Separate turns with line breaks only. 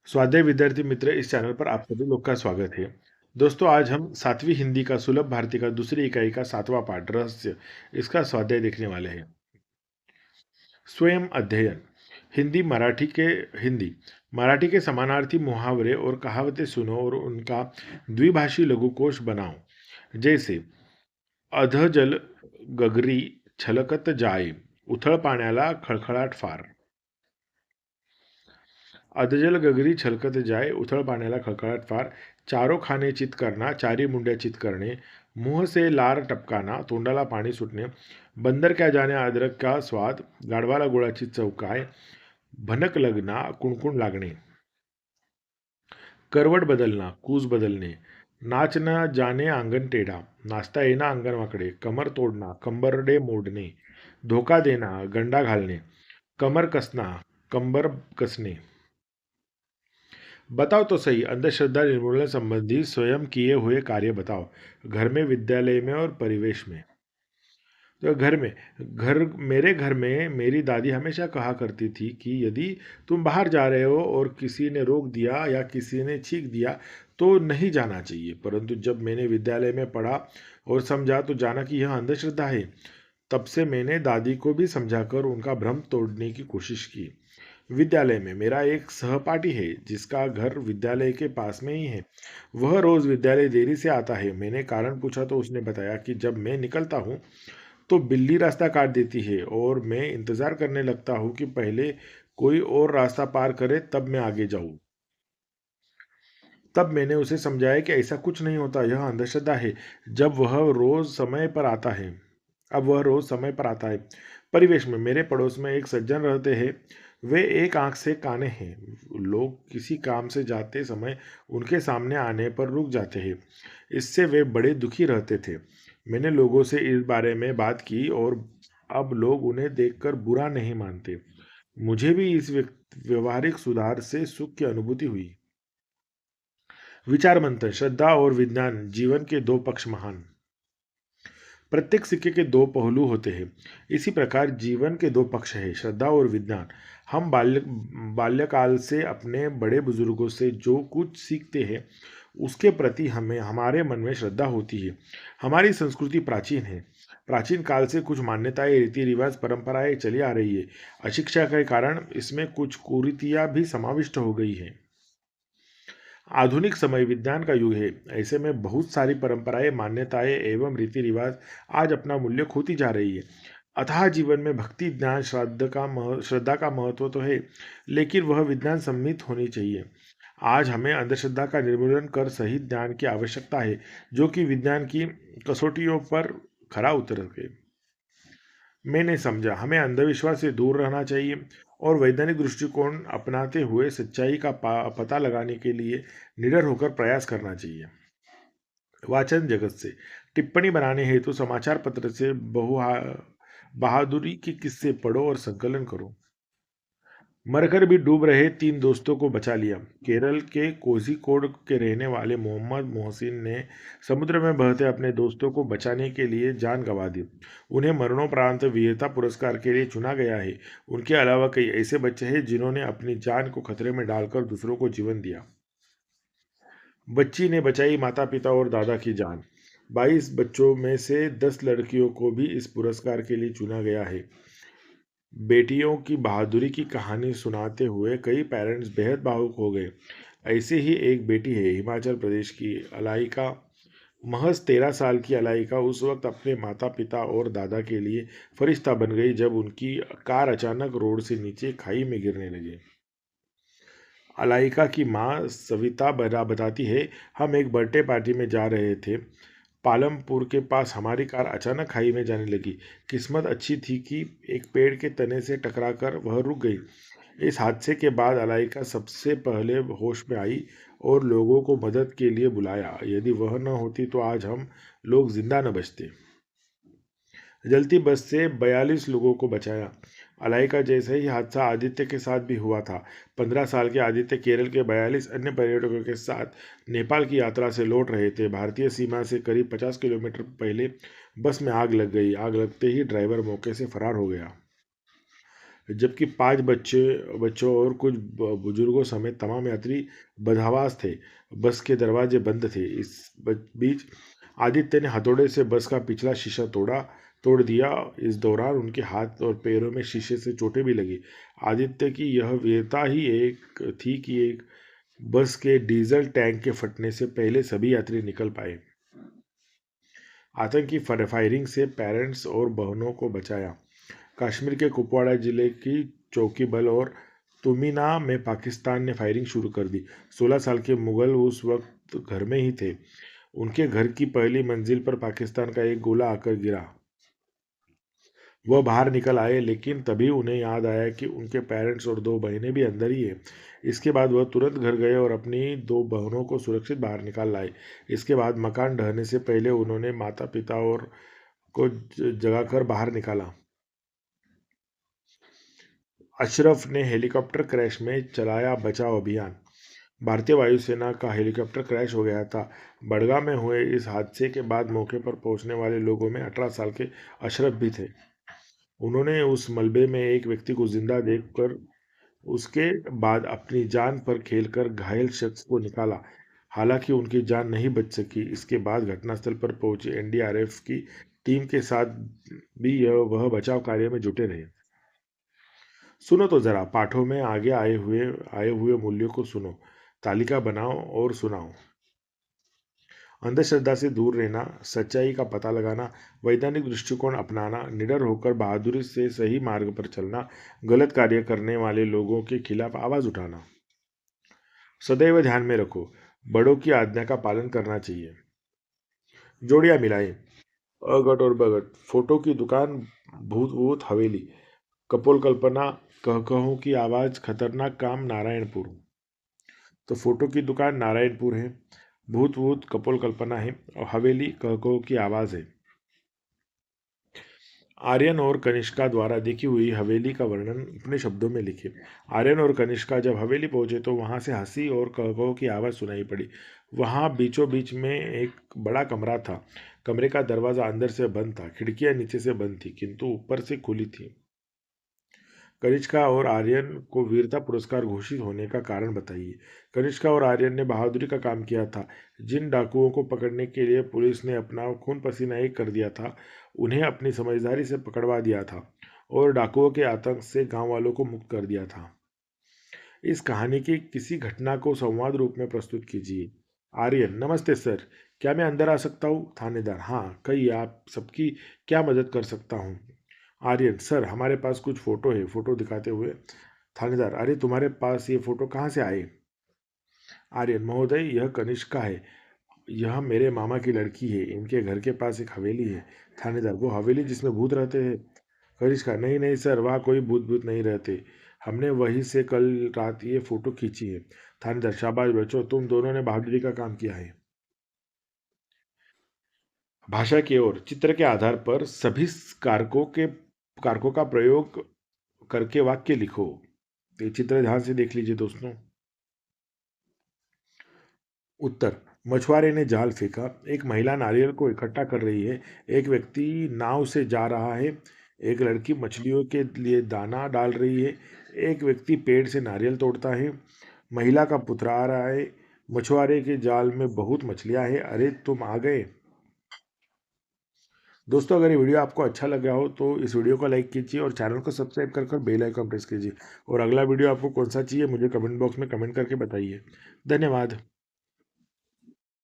स्वाध्याय विद्यार्थी मित्र इस चैनल पर आप सभी लोग का स्वागत है। दोस्तों, आज हम सातवीं हिंदी का सुलभ भारती का दूसरी इकाई का सातवां पाठ रहस्य इसका स्वाध्याय देखने वाले हैं। स्वयं अध्ययन। हिंदी मराठी के समानार्थी मुहावरे और कहावतें सुनो और उनका द्विभाषी लघुकोश बनाओ। जैसे अधजल गगरी छलकत जाए, उथळ पाण्याला खळखळाट फार। अधजल गगरी छलकत जाए, उथळ पाण्याला खळखळाट फार। चारों खाने चित करना, चारी मुंड्या चित करणे। मुंह से लार टपकाना, तोंडाला पाणी सुटणे। बंदर क्या जाने अदरक का स्वाद, गाढवाला गुळाची चव काय। भनक लगना, कुणकुण लागणे। करवट बदलना, कूस बदलणे। नाच न जाने आंगन टेढ़ा, नाचता येना अंगण वाकडे। कमर तोडना, कंबरडे मोडणे। धोका देना, गंडा घालणे। कमर कसना, कंबर कसणे। बताओ तो सही, अंधश्रद्धा निर्मूलन संबंधी स्वयं किए हुए कार्य बताओ। घर में, विद्यालय में और परिवेश में। तो मेरे घर में मेरी दादी हमेशा कहा करती थी कि यदि तुम बाहर जा रहे हो और किसी ने रोक दिया या किसी ने छींक दिया तो नहीं जाना चाहिए। परंतु जब मैंने विद्यालय में पढ़ा और समझा तो जाना कि यह अंधश्रद्धा है। तब से मैंने दादी को भी समझाकर उनका भ्रम तोड़ने की कोशिश की। विद्यालय में मेरा एक सहपाठी है जिसका घर विद्यालय के पास में ही है। वह रोज विद्यालय देरी से आता है। मैंने कारण पूछा तो उसने बताया कि जब मैं निकलता हूँ तो बिल्ली रास्ता काट देती है और मैं इंतजार करने लगता हूँ कि पहले कोई और रास्ता पार करे तब मैं आगे जाऊँ। तब मैंने उसे समझाया कि ऐसा कुछ नहीं होता, यह अंधश्रद्धा है। जब वह रोज समय पर आता है अब वह रोज समय पर आता है। परिवेश में मेरे पड़ोस में एक सज्जन रहते हैं। वे एक आंख से काने हैं। लोग किसी काम से जाते समय उनके सामने आने पर रुक जाते हैं। इससे वे बड़े दुखी रहते थे। मैंने लोगों से इस बारे में बात की और अब लोग उन्हें देखकर बुरा नहीं मानते। मुझे भी इस व्यवहारिक सुधार से सुख की अनुभूति हुई। विचार मंथन। श्रद्धा और विज्ञान, जीवन के दो पक्ष महान। प्रत्येक सिक्के के दो पहलू होते हैं। इसी प्रकार जीवन के दो पक्ष हैं, श्रद्धा और विज्ञान। हम बाल्यकाल से अपने बड़े बुजुर्गों से जो कुछ सीखते हैं उसके प्रति हमें हमारे मन में श्रद्धा होती है। हमारी संस्कृति प्राचीन है। प्राचीन काल से कुछ मान्यताएं, रीति रिवाज, परंपराएं चली आ रही है। अशिक्षा के कारण इसमें कुछ कुरीतियां भी समाविष्ट हो गई हैं। आधुनिक समय विज्ञान का युग है। ऐसे में बहुत सारी परंपराएं, मान्यताएं एवं रीति रिवाज आज अपना मूल्य खोती जा रही है। अतः जीवन में भक्ति, ज्ञान, श्रद्धा का महत्व तो है, लेकिन वह विज्ञान सम्मिलित होनी चाहिए। आज हमें अंधश्रद्धा का निर्मूलन कर सही ज्ञान की आवश्यकता है, जो कि विज्ञान की कसौटियों पर खरा उतर सके। मैंने समझा हमें अंधविश्वास से दूर रहना चाहिए और वैज्ञानिक दृष्टिकोण अपनाते हुए सच्चाई का पता लगाने के लिए निडर होकर प्रयास करना चाहिए। वाचन जगत से। टिप्पणी बनाने हेतु समाचार पत्र से बहादुरी के किस्से पढ़ो और संकलन करो। मरकर भी डूब रहे तीन दोस्तों को बचा लिया। केरल के कोझिकोड के रहने वाले मोहम्मद मोहसिन ने समुद्र में बहते अपने दोस्तों को बचाने के लिए जान गंवा दी। उन्हें मरणोपरांत वीरता पुरस्कार के लिए चुना गया है। उनके अलावा कई ऐसे बच्चे हैं जिन्होंने अपनी जान को खतरे में डालकर दूसरों को जीवन दिया। बच्ची ने बचाई माता पिता और दादा की जान। 22 बच्चों में से 10 लड़कियों को भी इस पुरस्कार के लिए चुना गया है। बेटियों की बहादुरी की कहानी सुनाते हुए कई पेरेंट्स बेहद भावुक हो गए। ऐसी ही एक बेटी है हिमाचल प्रदेश की, अलाइका। महज 13 साल की अलाइका उस वक्त अपने माता पिता और दादा के लिए फरिश्ता बन गई जब उनकी कार अचानक रोड से नीचे खाई में गिरने लगी। अलाइका की माँ सविता बरा बताती है, हम एक बर्थडे पार्टी में जा रहे थे। पालमपुर के पास हमारी कार अचानक खाई में जाने लगी। किस्मत अच्छी थी कि एक पेड़ के तने से टकराकर वह रुक गई। इस हादसे के बाद अलाइका सबसे पहले होश में आई और लोगों को मदद के लिए बुलाया। यदि वह न होती तो आज हम लोग जिंदा न बचते। जलती बस से 42 लोगों को बचाया। अलाइका जैसा ही हादसा आदित्य के साथ भी हुआ था। 15 साल के आदित्य केरल के 42 अन्य पर्यटकों के साथ नेपाल की यात्रा से लौट रहे थे। भारतीय सीमा से करीब 50 किलोमीटर पहले बस में आग लग गई। आग लगते ही ड्राइवर मौके से फरार हो गया। जबकि 5 बच्चों और कुछ बुजुर्गों समेत तमाम यात्री बदहवास थे। बस के दरवाजे बंद थे। इस बीच आदित्य ने हथौड़े से बस का पिछला शीशा तोड़ दिया। इस दौरान उनके हाथ और पैरों में शीशे से चोटें भी लगी। आदित्य की यह वीरता ही एक थी कि एक बस के डीजल टैंक के फटने से पहले सभी यात्री निकल पाए। आतंकी फायरिंग से पेरेंट्स और बहनों को बचाया। कश्मीर के कुपवाड़ा जिले की चौकी बल और तुमीना में पाकिस्तान ने फायरिंग शुरू कर दी। 16 साल के मुगल उस वक्त घर में ही थे। उनके घर की पहली मंजिल पर पाकिस्तान का एक गोला आकर गिरा। वह बाहर निकल आए, लेकिन तभी उन्हें याद आया कि उनके पेरेंट्स और 2 बहनें भी अंदर ही हैं। इसके बाद वह तुरंत घर गए और अपनी 2 बहनों को सुरक्षित बाहर निकाल लाए। इसके बाद मकान ढहने से पहले उन्होंने माता पिता और को जगाकर बाहर निकाला। अशरफ ने हेलीकॉप्टर क्रैश में चलाया बचाव अभियान। भारतीय वायुसेना का हेलीकॉप्टर क्रैश हो गया था। बड़गाम में हुए इस हादसे के बाद मौके पर पहुंचने वाले लोगों में 18 साल के अशरफ भी थे। उन्होंने उस मलबे में एक व्यक्ति को जिंदा देखकर उसके बाद अपनी जान पर खेलकर घायल शख्स को निकाला। हालांकि उनकी जान नहीं बच सकी। इसके बाद घटनास्थल पर पहुंची एनडीआरएफ की टीम के साथ भी वह बचाव कार्य में जुटे रहे। सुनो तो जरा पाठों में आगे आए हुए मूल्यों को सुनो। तालिका बनाओ और सुनाओ। अंधश्रद्धा से दूर रहना, सच्चाई का पता लगाना, वैज्ञानिक दृष्टिकोण अपनाना, निडर होकर बहादुरी से सही मार्ग पर चलना, गलत कार्य करने वाले लोगों के खिलाफ आवाज उठाना। सदैव ध्यान में रखो, बड़ों की आज्ञा का पालन करना चाहिए। जोड़ियां मिलाएं। अगट और बगट, फोटो की दुकान, भूत भूत हवेली, कपोल कल्पना, कहों की आवाज, खतरनाक काम, नारायणपुर। तो फोटो की दुकान नारायणपुर है, भूत भूत कपोल कल्पना है, और हवेली कहों की आवाज है। आर्यन और कनिष्का द्वारा देखी हुई हवेली का वर्णन अपने शब्दों में लिखे। आर्यन और कनिष्का जब हवेली पहुंचे तो वहां से हंसी और कहो की आवाज सुनाई पड़ी। वहां बीचों बीच में एक बड़ा कमरा था। कमरे का दरवाजा अंदर से बंद था, खिड़कियां नीचे से बंद थी, किंतु ऊपर से खुली थी। कनिष्का और आर्यन को वीरता पुरस्कार घोषित होने का कारण बताइए। कनिष्का और आर्यन ने बहादुरी का काम किया था। जिन डाकुओं को पकड़ने के लिए पुलिस ने अपना खून पसीना एक कर दिया था, उन्हें अपनी समझदारी से पकड़वा दिया था और डाकुओं के आतंक से गांव वालों को मुक्त कर दिया था। इस कहानी की किसी घटना को संवाद रूप में प्रस्तुत कीजिए। आर्यन: नमस्ते सर, क्या मैं अंदर आ सकता हूँ? थानेदार: हाँ, कहिए, आप सबकी क्या मदद कर सकता हूँ? आर्यन: सर, हमारे पास कुछ फोटो है। फोटो दिखाते हुए थानेदार: अरे, तुम्हारे पास ये फोटो कहाँ से आए? आर्यन: महोदय, यह कनिष्का है। यह मेरे मामा की लड़की है। इनके घर के पास एक हवेली है। थानेदार: वो हवेली जिसमें भूत रहते हैं? कनिष्का: नहीं नहीं सर, वहाँ कोई भूत भूत नहीं रहते। हमने वहीं से कल रात ये फोटो खींची है। थानेदार: शाबाश बच्चों, तुम दोनों ने बहादुरी का काम किया है। भाषा की ओर: चित्र के आधार पर सभी कारकों का प्रयोग करके वाक्य लिखो। ये चित्र ध्यान से देख लीजिए दोस्तों। उत्तर: मछुआरे ने जाल फेंका। एक महिला नारियल को इकट्ठा कर रही है। एक व्यक्ति नाव से जा रहा है। एक लड़की मछलियों के लिए दाना डाल रही है। एक व्यक्ति पेड़ से नारियल तोड़ता है। महिला का पुत्र आ रहा है। मछुआरे के जाल में बहुत मछलियां हैं। अरे, तुम आ गए। दोस्तों, अगर ये वीडियो आपको अच्छा लगा हो तो इस वीडियो को लाइक कीजिए और चैनल को सब्सक्राइब कर बेल आइकन प्रेस कीजिए। और अगला वीडियो आपको कौन सा चाहिए मुझे कमेंट बॉक्स में कमेंट करके बताइए। धन्यवाद।